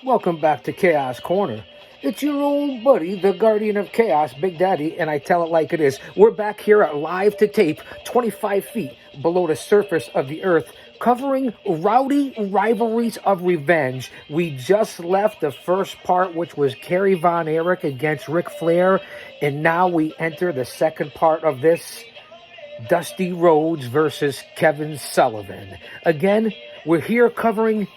Welcome back to Chaos Corner. It's your old buddy, the Guardian of Chaos, Big Daddy, and I tell it like it is. We're back here at live to tape, 25 feet below the surface of the earth, covering rowdy rivalries of revenge. We just left the first part, which was Kerry Von Erich against Ric Flair, and now we enter the second part of this, Dusty Rhodes versus Kevin Sullivan. Again, we're here covering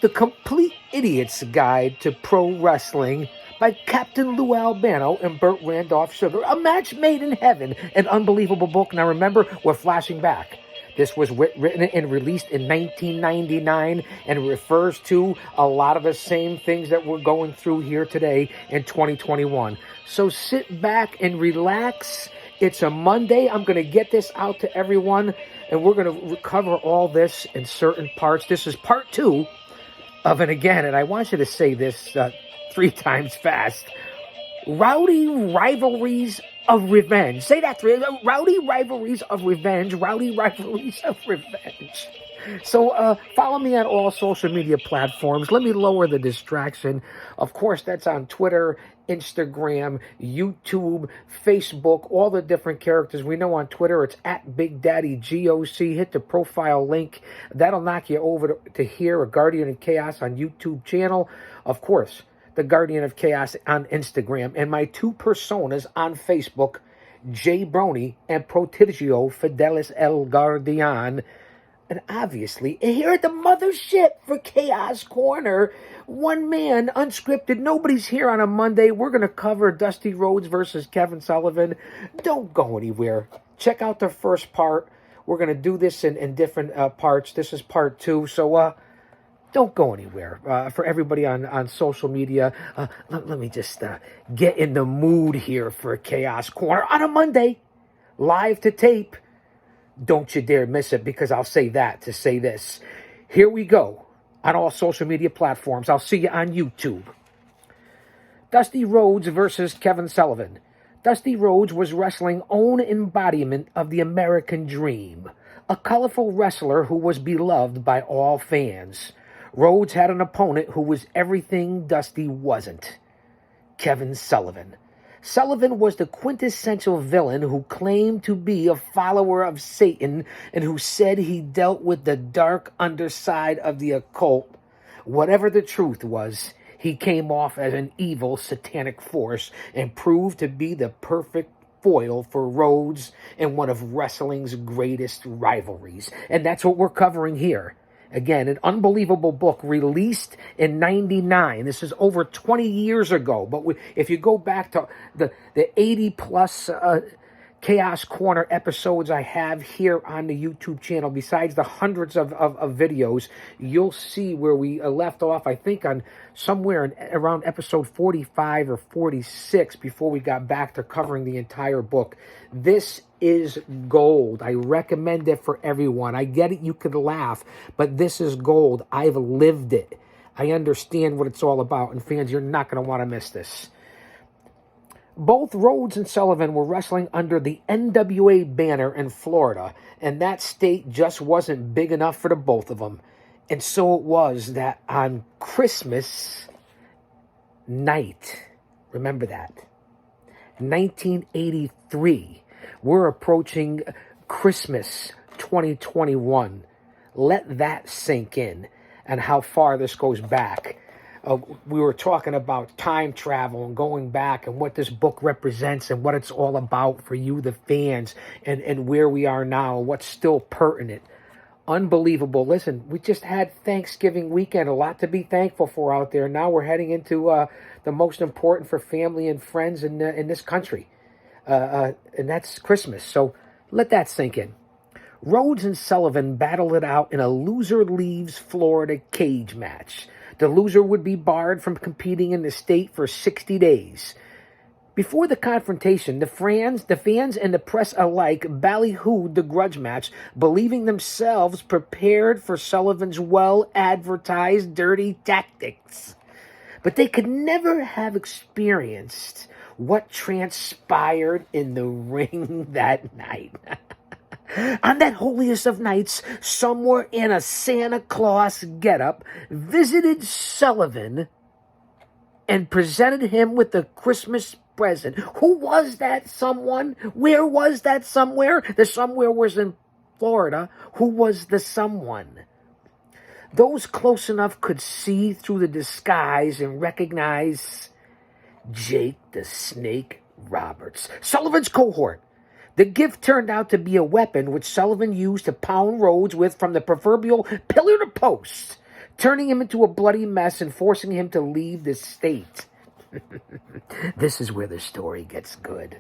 The Complete Idiot's Guide to Pro Wrestling by Captain Lou Albano and Burt Randolph Sugar. A match made in heaven. An unbelievable book. Now remember, we're flashing back. This was written and released in 1999 and refers to a lot of the same things that we're going through here today in 2021. So sit back and relax. It's a Monday. I'm going to get this out to everyone, and we're going to cover all this in certain parts. This is part 2 of, and again, and I want you to say this 3 times fast, Rowdy Rivalries of Revenge. Say that 3. Rowdy Rivalries of Revenge. Rowdy Rivalries of Revenge. So follow me on all social media platforms. Let me lower the distraction. Of course, that's on Twitter, Instagram, YouTube, Facebook, all the different characters. We know on Twitter it's at Big Daddy GOC. Hit the profile link. That'll knock you over to here, a Guardian of Chaos on YouTube channel. Of course, the Guardian of Chaos on Instagram. And my 2 personas on Facebook, Jay Brony and Prodigio Fidelis El Guardian. And obviously, here at the mothership for Chaos Corner, one man, unscripted, nobody's here on a Monday. We're going to cover Dusty Rhodes versus Kevin Sullivan. Don't go anywhere. Check out the first part. We're going to do this in different parts. This is part 2, so don't go anywhere. For everybody on social media, let me just get in the mood here for Chaos Corner on a Monday, live to tape. Don't you dare miss it, because I'll say that to say this. Here we go on all social media platforms. I'll see you on YouTube. Dusty Rhodes versus Kevin Sullivan. Dusty Rhodes was wrestling's own embodiment of the American dream, a colorful wrestler who was beloved by all fans. Rhodes had an opponent who was everything Dusty wasn't: Kevin Sullivan. Sullivan was the quintessential villain who claimed to be a follower of Satan and who said he dealt with the dark underside of the occult. Whatever the truth was, he came off as an evil satanic force and proved to be the perfect foil for Rhodes in one of wrestling's greatest rivalries. And that's what we're covering here. Again, an unbelievable book released in 99. This is over 20 years ago. But if you go back to the 80-plus Chaos Corner episodes I have here on the YouTube channel, besides the hundreds of videos, you'll see where we left off, I think, on somewhere around episode 45 or 46 before we got back to covering the entire book. This is gold. I recommend it for everyone. I get it, you could laugh, but this is gold. I've lived it. I understand what it's all about, and fans, you're not going to want to miss this. Both Rhodes and Sullivan were wrestling under the NWA banner in Florida, and that state just wasn't big enough for the both of them. And so it was that on Christmas night, remember that, 1983, we're approaching Christmas 2021. Let that sink in, and how far this goes back. We were talking about time travel and going back and what this book represents and what it's all about for you, the fans, and where we are now, what's still pertinent. Unbelievable. Listen, we just had Thanksgiving weekend, a lot to be thankful for out there. Now we're heading into the most important for family and friends in this country, and that's Christmas. So let that sink in. Rhodes and Sullivan battled it out in a loser leaves Florida cage match. The loser would be barred from competing in the state for 60 days. Before the confrontation, the fans and the press alike ballyhooed the grudge match, believing themselves prepared for Sullivan's well-advertised dirty tactics. But they could never have experienced what transpired in the ring that night. On that holiest of nights, somewhere in a Santa Claus getup, visited Sullivan and presented him with a Christmas present. Who was that someone? Where was that somewhere? The somewhere was in Florida. Who was the someone? Those close enough could see through the disguise and recognize Jake the Snake Roberts, Sullivan's cohort. The gift turned out to be a weapon which Sullivan used to pound Rhodes with from the proverbial pillar to post, turning him into a bloody mess and forcing him to leave the state. This is where the story gets good.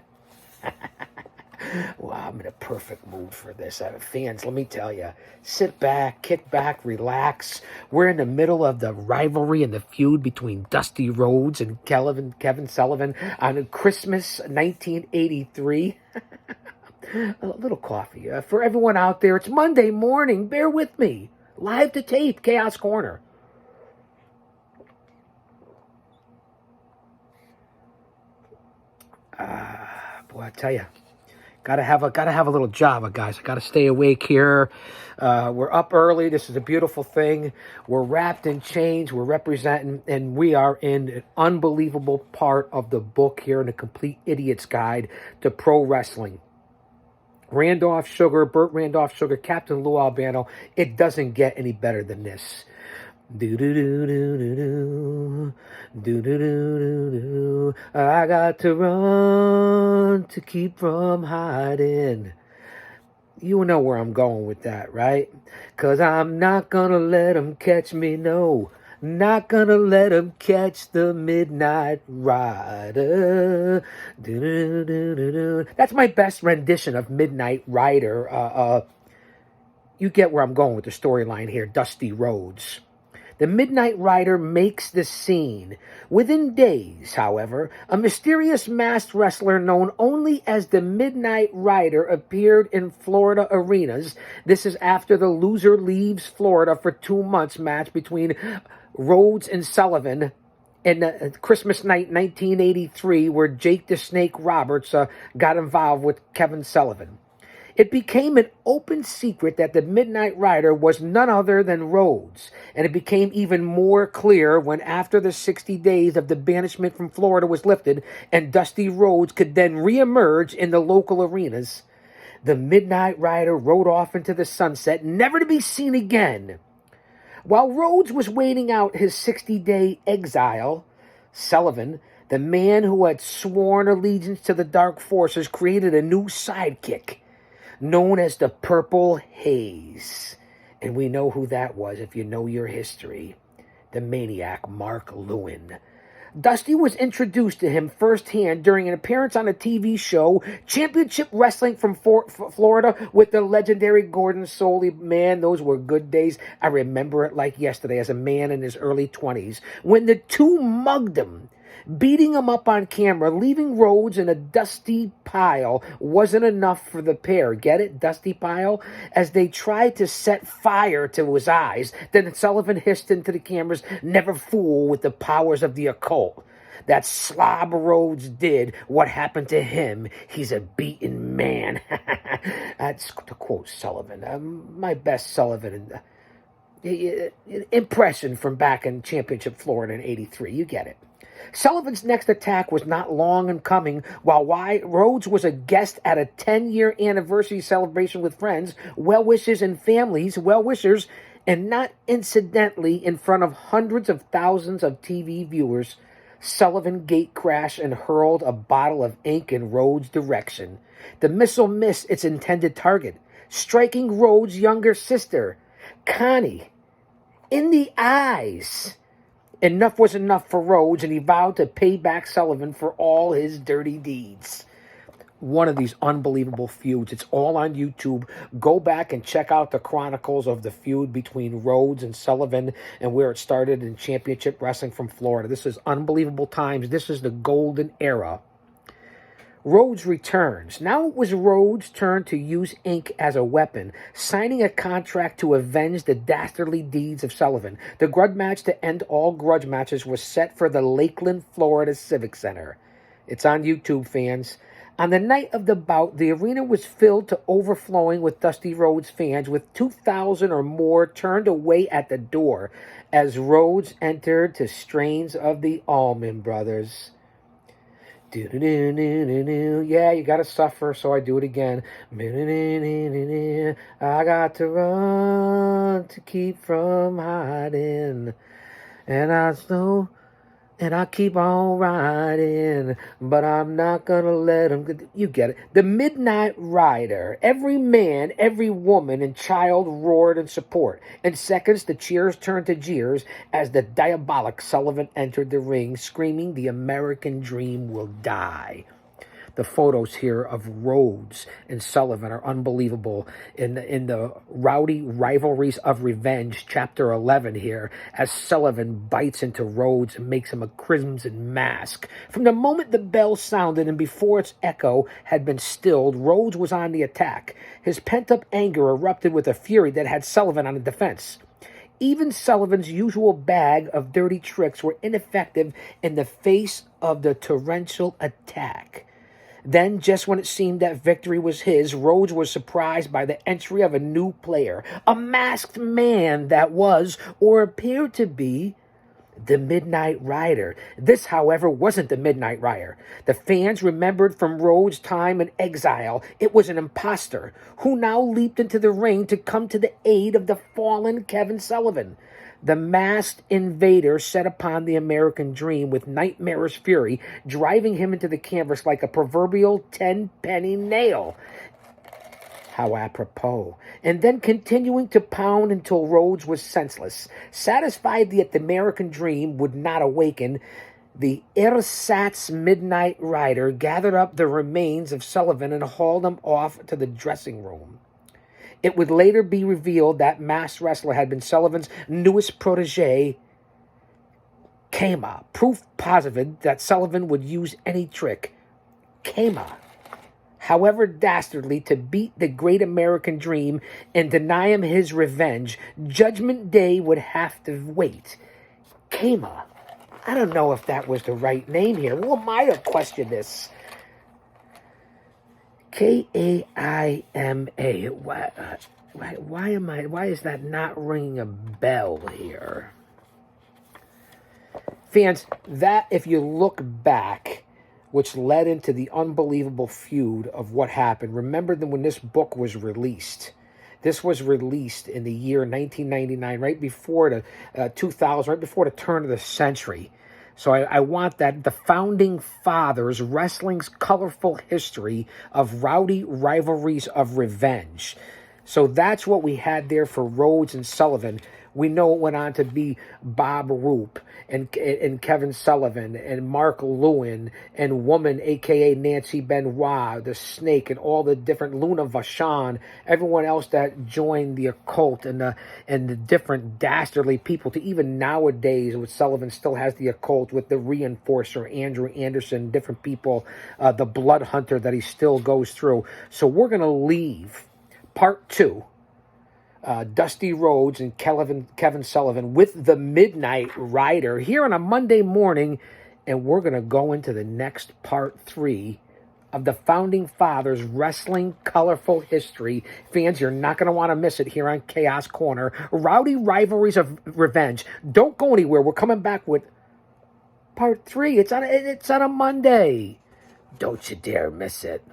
Well, I'm in a perfect mood for this. Fans, let me tell you, sit back, kick back, relax. We're in the middle of the rivalry and the feud between Dusty Rhodes and Kevin Sullivan on Christmas 1983. A little coffee. For everyone out there, it's Monday morning. Bear with me. Live to tape, Chaos Corner. Boy, I tell you. Gotta have a little Java, guys. I gotta stay awake here. We're up early. This is a beautiful thing. We're wrapped in change. We're representing, and we are in an unbelievable part of the book here in the Complete Idiot's Guide to Pro Wrestling. Randolph Sugar, Burt Randolph Sugar, Captain Lou Albano. It doesn't get any better than this. Do do do do do do do do do do. I got to run to keep from hiding. You know where I'm going with that, right? 'Cause I'm not gonna let 'em catch me, no. Not gonna let 'em catch the Midnight Rider. Do do do do do. That's my best rendition of Midnight Rider. You get where I'm going with the storyline here. Dusty Rhodes. The Midnight Rider makes the scene. Within days, however, a mysterious masked wrestler known only as the Midnight Rider appeared in Florida arenas. This is after the Loser Leaves Florida for 2 months match between Rhodes and Sullivan in Christmas night 1983, where Jake the Snake Roberts got involved with Kevin Sullivan. It became an open secret that the Midnight Rider was none other than Rhodes, and it became even more clear when after the 60 days of the banishment from Florida was lifted and Dusty Rhodes could then reemerge in the local arenas. The Midnight Rider rode off into the sunset, never to be seen again. While Rhodes was waiting out his 60-day exile, Sullivan, the man who had sworn allegiance to the Dark Forces, created a new sidekick known as the Purple Haze. And we know who that was if you know your history. The maniac Mark Lewin. Dusty was introduced to him firsthand during an appearance on a TV show, Championship Wrestling from Florida, with the legendary Gordon Soley. Man, those were good days. I remember it like yesterday as a man in his early 20s, when the two mugged him, beating him up on camera, leaving Rhodes in a dusty pile. Wasn't enough for the pair. Get it? Dusty pile? As they tried to set fire to his eyes, then Sullivan hissed into the cameras, "Never fool with the powers of the occult. That slob Rhodes did. What happened to him? He's a beaten man." That's to quote Sullivan. My best Sullivan impression from back in Championship Florida in 83. You get it. Sullivan's next attack was not long in coming. While Rhodes was a guest at a 10-year anniversary celebration with friends, well-wishers, and families, well-wishers, and not incidentally in front of hundreds of thousands of TV viewers, Sullivan gate crashed and hurled a bottle of ink in Rhodes' direction. The missile missed its intended target, striking Rhodes' younger sister, Connie, in the eyes. Enough was enough for Rhodes, and he vowed to pay back Sullivan for all his dirty deeds. One of these unbelievable feuds. It's all on YouTube. Go back and check out the chronicles of the feud between Rhodes and Sullivan and where it started in Championship Wrestling from Florida. This is unbelievable times. This is the golden era. Rhodes returns. Now it was Rhodes' turn to use ink as a weapon, signing a contract to avenge the dastardly deeds of Sullivan. The grudge match to end all grudge matches was set for the Lakeland, Florida Civic Center. It's on YouTube, fans. On the night of the bout, the arena was filled to overflowing with Dusty Rhodes fans, with 2,000 or more turned away at the door as Rhodes entered to strains of the Allman Brothers. Yeah, you gotta suffer, so I do it again. I got to run to keep from hiding, and I know. And I keep on riding, but I'm not gonna let him. You get it. The Midnight Rider. Every man, every woman, and child roared in support. In seconds, the cheers turned to jeers as the diabolic Sullivan entered the ring, screaming, "The American dream will die." The photos here of Rhodes and Sullivan are unbelievable in the Rowdy Rivalries of Revenge, Chapter 11 here, as Sullivan bites into Rhodes and makes him a crimson mask. From the moment the bell sounded and before its echo had been stilled, Rhodes was on the attack. His pent-up anger erupted with a fury that had Sullivan on the defense. Even Sullivan's usual bag of dirty tricks were ineffective in the face of the torrential attack. Then, just when it seemed that victory was his, Rhodes was surprised by the entry of a new player, a masked man that was, or appeared to be, the Midnight Rider. This, however, wasn't the Midnight Rider. The fans remembered from Rhodes' time in exile, it was an imposter who now leaped into the ring to come to the aid of the fallen Kevin Sullivan. The masked invader set upon the American dream with nightmarish fury, driving him into the canvas like a proverbial 10-penny nail. How apropos. And then continuing to pound until Rhodes was senseless. Satisfied that the American dream would not awaken, the ersatz Midnight Rider gathered up the remains of Sullivan and hauled him off to the dressing room. It would later be revealed that masked wrestler had been Sullivan's newest protege, Kama. Proof positive that Sullivan would use any trick. Kama, however dastardly, to beat the great American dream and deny him his revenge. Judgment Day would have to wait. Kama. I don't know if that was the right name here. Who am I to question this? Kaima. Why is that not ringing a bell here? Fans, that, if you look back, which led into the unbelievable feud of what happened, remember that when this book was released, this was released in the year 1999, right before the 2000, right before the turn of the century. So I want that, the Founding Fathers, wrestling's colorful history of Rowdy Rivalries of Revenge. So that's what we had there for Rhodes and Sullivan. We know it went on to be Bob Roop and Kevin Sullivan and Mark Lewin and Woman, a.k.a. Nancy Benoit, the Snake, and all the different Luna Vachon, everyone else that joined the occult and the different dastardly people, to even nowadays, with Sullivan still has the occult with the Reinforcer, Andrew Anderson, different people, the Blood Hunter that he still goes through. So we're going to leave part 2. Dusty Rhodes and Kevin Sullivan with the Midnight Rider here on a Monday morning, and we're going to go into the next part 3 of the Founding Fathers Wrestling Colorful History. Fans, you're not going to want to miss it here on Chaos Corner. Rowdy Rivalries of Revenge. Don't go anywhere. We're coming back with part 3. It's on a Monday. Don't you dare miss it.